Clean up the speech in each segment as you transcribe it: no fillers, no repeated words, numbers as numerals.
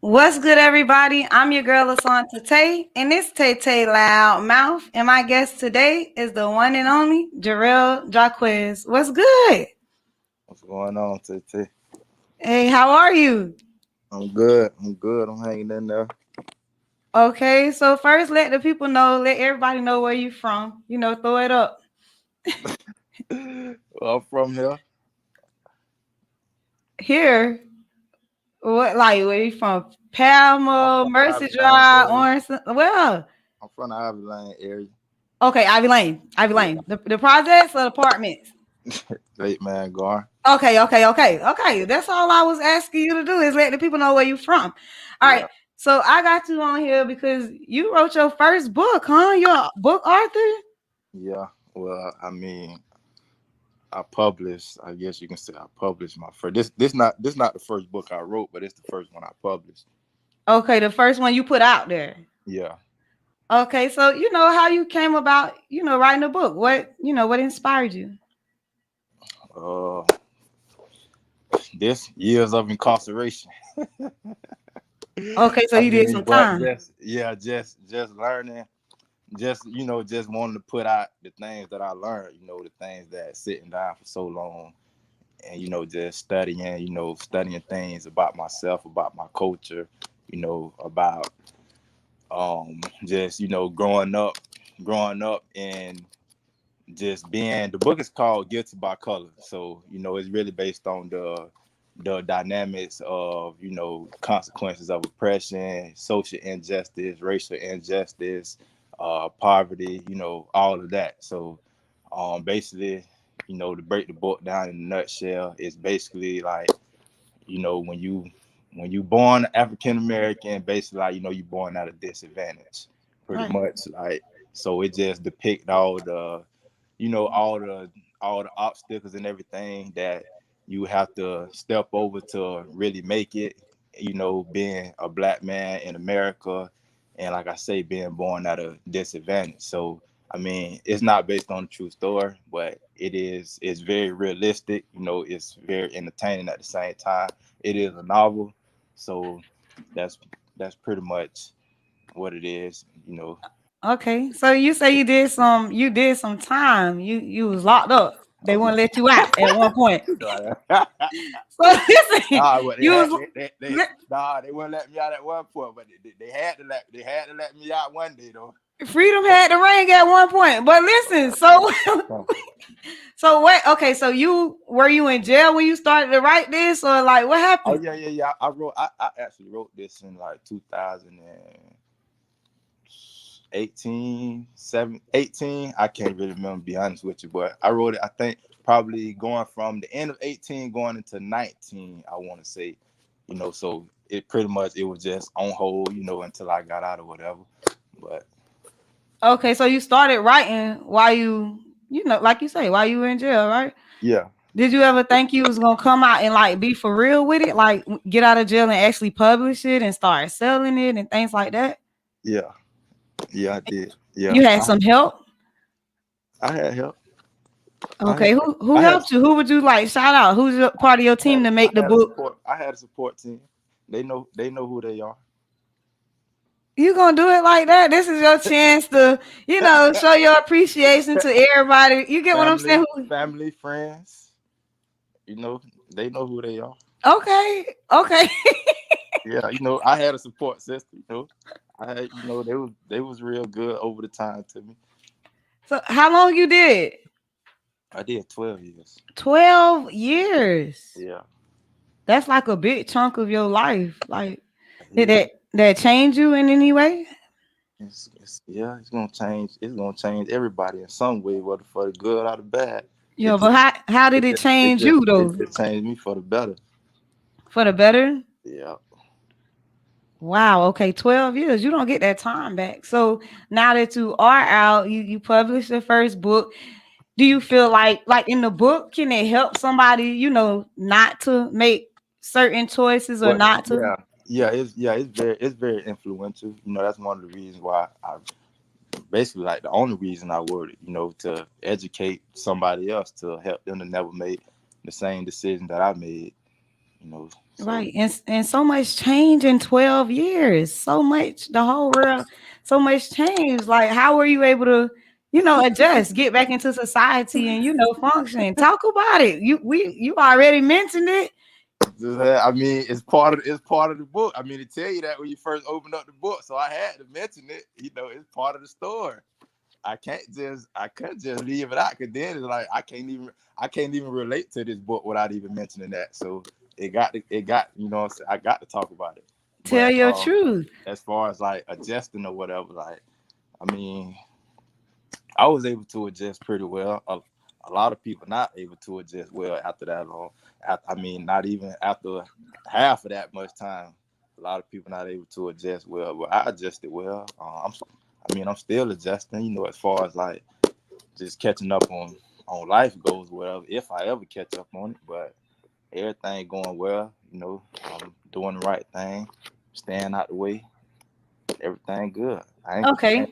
What's good, everybody? I'm your girl, Asante Tay, and it's Tay Tay Loud Mouth. And my guest today is the one and only Jerell Jacquez. What's good? What's going on, TT? Hey, how are you? I'm good. I'm good. I'm hanging in there. Okay, so first, let the people know, let everybody know where you from. Throw it up Well, I'm from here. here. What, like, where you from? I'm Palma, from the Mercy Ivy Lane Drive, area. Orange. Well, I'm from the Ivy Lane area. okay, Ivy Lane, Ivy Yeah. Lane. The projects or the apartments? Late man Gar. Okay. That's all I was asking you to do is let the people know where you from. All right. Yeah. So I got you on here because you wrote your first book, huh? You're a book author. Yeah. Well, I mean, I published. I guess you can say I published my first. This not the first book I wrote, but it's the first one I published. Okay, the first one you put out there. Yeah. Okay, so you know how you came about, writing a book. What inspired you? Uh, this years of incarceration. Okay, so I you did mean, some but time. just learning. Just just wanting to put out the things that I learned, the things that sitting down for so long and just studying, studying things about myself, about my culture, about just growing up and just being. The book is called Guilty by Color, so it's really based on the dynamics of consequences of oppression, social injustice, racial injustice, poverty, all of that. So basically, to break the book down in a nutshell, it's basically like when you born African American, basically like you born at a disadvantage, pretty Right. much. Like, so it just depict all the you know all the obstacles and everything that you have to step over to really make it, being a black man in America, and like I say, being born at a disadvantage. So I mean, it's not based on a true story, but it's very realistic. It's very entertaining at the same time. It is a novel, so that's that's pretty much what it is. Okay. So you say you did some time. You was locked up. They Oh wouldn't yeah. let you out at one point. Nah, So listen, but you was they wouldn't let me out at one point, but they had to let me out one day though. freedom had the ring at one point. But listen, so so what? Okay, so were you in jail when you started to write this, or like what Oh happened? yeah. I actually wrote this in like 2018, 18. I can't really remember, be honest with you, but I wrote it, I think, probably going from the end of 18 going into 19, I want to say. So it pretty much, it was just on hold, until I got out or whatever. But Okay, so you started writing while like you say, while you were in jail, right? yeah. Did you ever think you was gonna come out and like be for real with it, like get out of jail and actually publish it and start selling it and things like that? Yeah, yeah, I did. Yeah, You had some help. I had help. I Okay, had, who I had, helped you? Who would you like shout out? Who's part of your I had, team to I make the had a book? support. I had a support team. They know who they are. You gonna do it like that? This is your chance to, show your appreciation to everybody. You get what I'm saying? Family, friends. You know, they know who they are. Okay. Yeah, I had a support system. I had, they was real good over the time to me. So how long you did? I did 12 years. 12 years. Yeah, That's like a big chunk of your life. Like, did yeah. that change you in any way? Yeah, it's gonna change. It's gonna change everybody in some way, whether for the good or the bad. It But just, how did it it just, it change just, you it though? just changed me for the better. For the better? Yeah. Wow. Okay, 12 years. You don't get that time back. So now that you are out, you published your first book. Do you feel like in the book, can it help somebody, not to make certain choices or But not to? it's very influential. That's one of the reasons why I basically, like, the only reason I wrote it. To educate somebody else, to help them to never make the same decision that I made. you know. So Right. And so much change in 12 years. So much, the whole world, so much change. Like, how were you able to, adjust, get back into society and function? Talk about it. You already mentioned it. I mean, it's part of the book. I mean, to tell you that when you first opened up the book, so I had to mention it. You know, it's part of the story. I couldn't just leave it out because then it's like I can't even relate to this book without even mentioning that. So I got to talk about it. Tell But your truth. as far as like adjusting or whatever, like I mean, I was able to adjust pretty well. A lot of people not able to adjust well after that long. I mean, not even after half of that much time. A lot of people not able to adjust well, but I adjusted well. I'm still adjusting. You know, as far as like just catching up on life goes, whatever. If I ever catch up on it, but everything going well. You know, I'm doing the right thing, staying out the way. Everything good. Okay.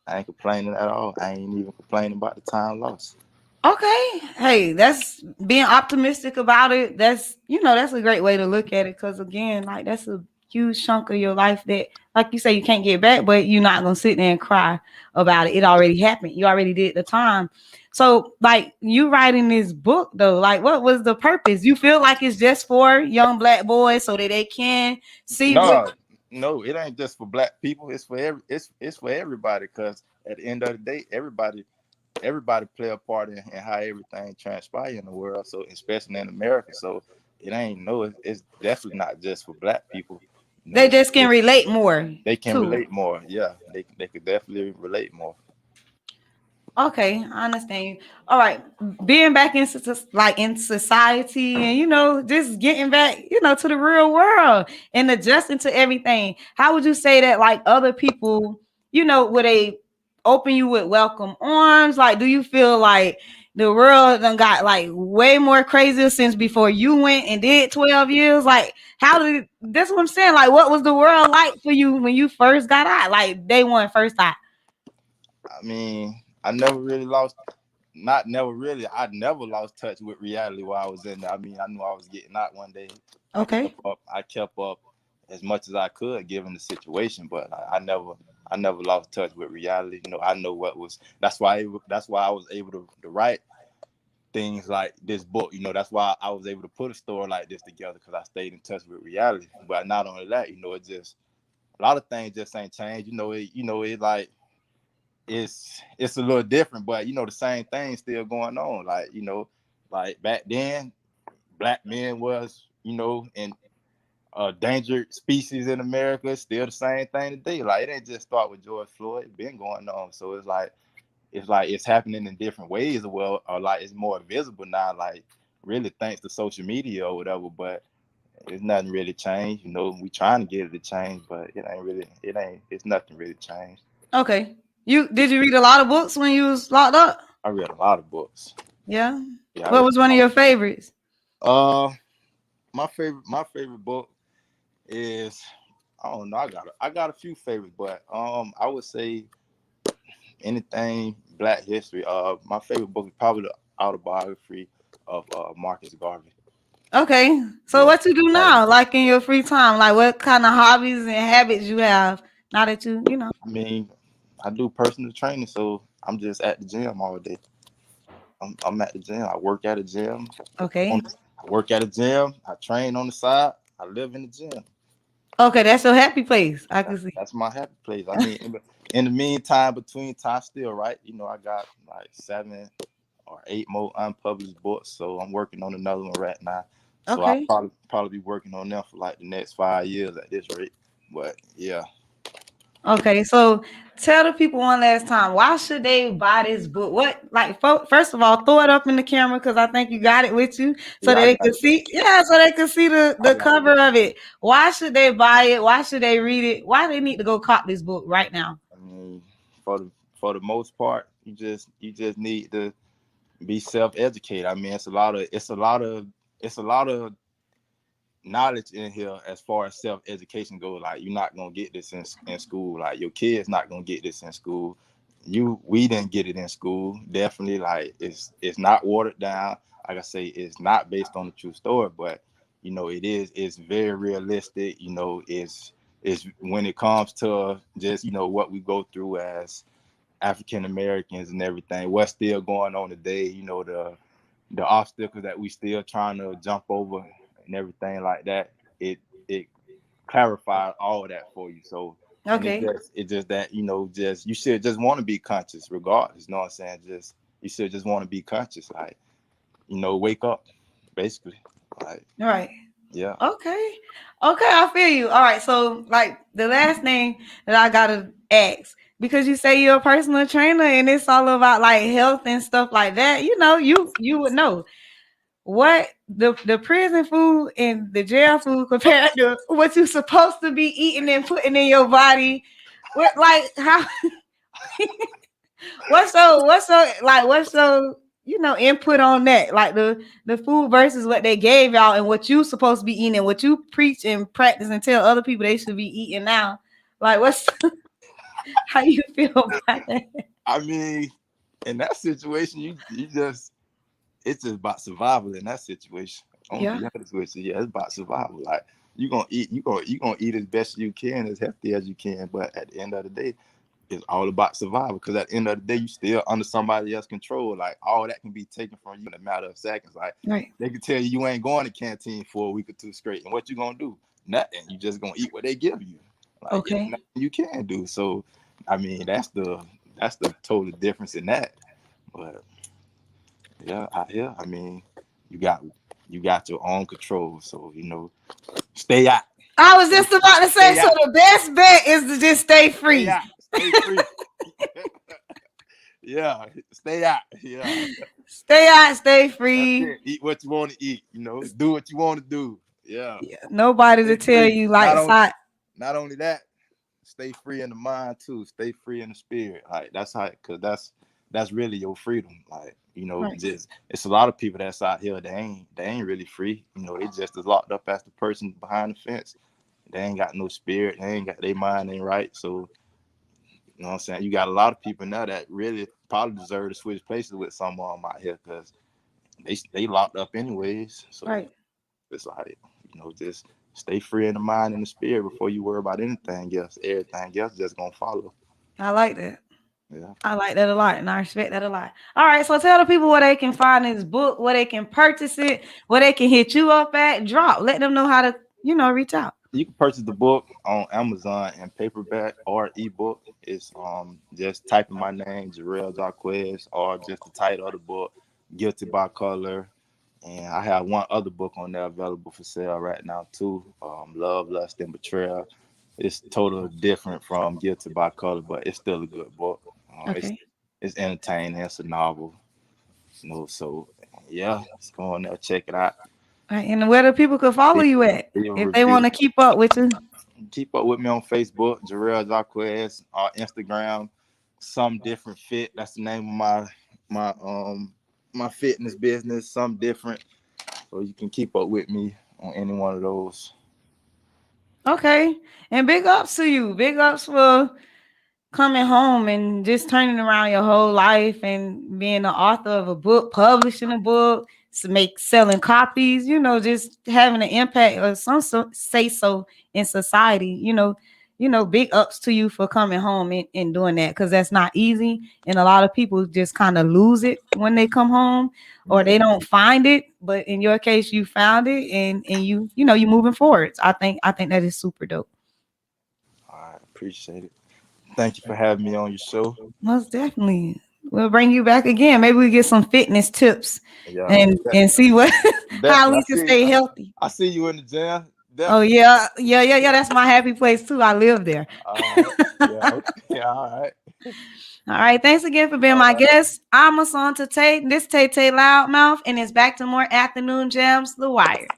I ain't complaining at all. I ain't even complaining about the time lost. Okay. Hey, that's being optimistic about it. That's a great way to look at it because, again, like, that's a huge chunk of your life that, like you say, you can't get back, but you're not going to sit there and cry about it. It already happened. You already did the time. So, like, you writing this book, though, like, what was the purpose? You feel like it's just for young Black boys so that they can see what. No, no, it ain't just for Black people. It's for everybody. Cause at the end of the day, everybody play a part in how everything transpire in the world. So especially in America. So it's definitely not just for Black people. You know, They just can relate more they can to it. relate more. Yeah, they could definitely relate more. Okay, I understand you. All right, being back in like in society, and just getting back, to the real world and adjusting to everything. How would you say that, like, other people, would they open you with welcome arms? Like, do you feel like the world done got like way more crazier since before you went and did 12 years? Like, that's what I'm saying. Like, what was the world like for you when you first got out? Like, day one, first out. I mean, I never really lost not never really. I never lost touch with reality while I was in there. I mean, I knew I was getting out one day. Okay. I kept up as much as I could given the situation, but I never lost touch with reality. You know, I know what was. That's why I was able to write things like this book. You know, that's why I was able to put a story like this together because I stayed in touch with reality. But not only that, you know, it just a lot of things just ain't changed. It like it's a little different, but you know the same thing still going on. Like like back then, Black men was in endangered species in America. It's still the same thing today. Like it ain't just start with George Floyd. It's been going on. So it's happening in different ways. Well, or like it's more visible now. Like really thanks to social media or whatever. But it's nothing really changed. You know, we trying to get it to change, but it's nothing really changed. Okay. Did you read a lot of books when you was locked up? I read a lot of books. Yeah. Yeah, I What read was a one of lot. your favorites? Uh, my favorite book is I don't know. I got a few favorites, but I would say anything Black history. My favorite book is probably the autobiography of Marcus Garvey. Okay. So Yeah, what you do probably. now, like in your free time? Like, what kind of hobbies and habits you have now that you. I mean, I do personal training, so I'm just at the gym all day. I'm at the gym. I work at a gym. Okay. I work at a gym. I train on the side. I live in the gym. Okay, that's your happy place. I can see. That's my happy place. I mean, in the meantime, between time still, right? You know, I got like 7 or 8 more unpublished books, so I'm working on another one right now. So I'll Okay. probably be working on them for like the next 5 years at this rate. But yeah, Okay, so tell the people one last time, why should they buy this book? What, like, first of all, throw it up in the camera because I think you got it with you, so yeah, that I they got can it. see. Yeah, so they can see the I the got it. cover of it. Why should they buy it? Why should they read it? Why they need to go cop this book right now? I mean, for the most part, you just need to be self educated. I mean, it's a lot of knowledge in here as far as self education goes. Like you're not gonna get this in school. Like your kids not gonna get this in school. We didn't get it in school. Definitely, like it's not watered down. Like I say, it's not based on a true story, but you know, it's very realistic. You know, it's when it comes to just, you know, what we go through as African Americans and everything, what's still going on today, you know, the obstacles that we still trying to jump over and everything like that. It clarified all of that for you. So, and Okay. it's just that, you know, just you should just want to be conscious regardless. You know what I'm saying? Just you should just want to be conscious, like, you know, wake up, basically. Like, All right. yeah. Okay. Okay, I feel you. All right. So, like the last thing that I gotta ask, because you say you're a personal trainer and it's all about like health and stuff like that, you know, you would know what the prison food and the jail food compared to what you're supposed to be eating and putting in your body. What like how what's so input on that, like the food versus what they gave y'all and what you supposed to be eating and what you preach and practice and tell other people they should be eating now, like what's how you feel about that? I mean, in that situation, you just it's just about survival in that situation. I'm gonna Yeah. be honest with you. Yeah, it's about survival. Like you gonna eat as best you can, as healthy as you can. But at the end of the day, it's all about survival. Because at the end of the day, you still under somebody else's control. Like all that can be taken from you in a matter of seconds. Like Right. they can tell you you ain't going to canteen for a week or two straight, and what you gonna do? Nothing. You just gonna eat what they give you. Like it's Okay. nothing you can do. So, I mean, that's the total difference in that. But yeah, I mean, you got you got your own control. So you know, stay out, I was stay, just about to say, stay so out, the best bet is to just stay stay free. out, stay free. Yeah, stay out. Yeah, Stay out, stay that's free. it. Eat what you want to eat. You know, do what you want to do. Yeah, Yeah, nobody to stay tell free. you like side. Not only that, stay free in the mind too. Stay free in the spirit. Like that's how, cause that's really your freedom. Like you know, Right. just it's a lot of people that's out here. They ain't really free. You know, they just as locked up as the person behind the fence. They ain't got no spirit. They ain't got their mind ain't right. So you know what I'm saying. You got a lot of people now that really probably deserve to switch places with someone out here because they locked up anyways. So Right. it's like just stay free in the mind and the spirit before you worry about anything else. Everything else just gonna follow. I like that. Yeah. I like that a lot, and I respect that a lot. All right, so tell the people where they can find this book, where they can purchase it, where they can hit you up at. Drop. Let them know how to, reach out. You can purchase the book on Amazon in paperback or ebook. It's just typing my name, Jerell Jacquez, or just the title of the book, Guilty by Color. And I have one other book on there available for sale right now too. Love, Lust, and Betrayal. It's totally different from Guilty by Color, but it's still a good book. It's Okay. it's entertaining. It's a novel, So yeah, let's go on there, check it out. All right, and where the people could follow Leave, you at leave a if they want review. to keep up with you. Keep up with me on Facebook, Jerell Jacquez, Instagram, Some Different Fit. That's the name of my fitness business, Some Different. So you can keep up with me on any one of those. Okay, and big ups to you. Big ups for coming home and just turning around your whole life and being the author of a book, publishing a book, to make selling copies, just having an impact or say so in society, big ups to you for coming home and doing that because that's not easy. And a lot of people just kind of lose it when they come home or Yeah, they don't find it. But in your case, you found it and you moving forward. I think that is super dope. I appreciate it. Thank you for having me on your show. Most definitely. We'll bring you back again. Maybe we get some fitness tips Yeah, and see what how definitely. we can stay healthy. I see you in the gym. Oh Definitely. yeah, yeah, yeah, yeah. That's my happy place too. I live there. All right. Yeah. Okay. All right. All right. Thanks again for being All my right. guest. I'm Asante Tate. This Tay Loudmouth, and it's back to more afternoon jams. The Wire.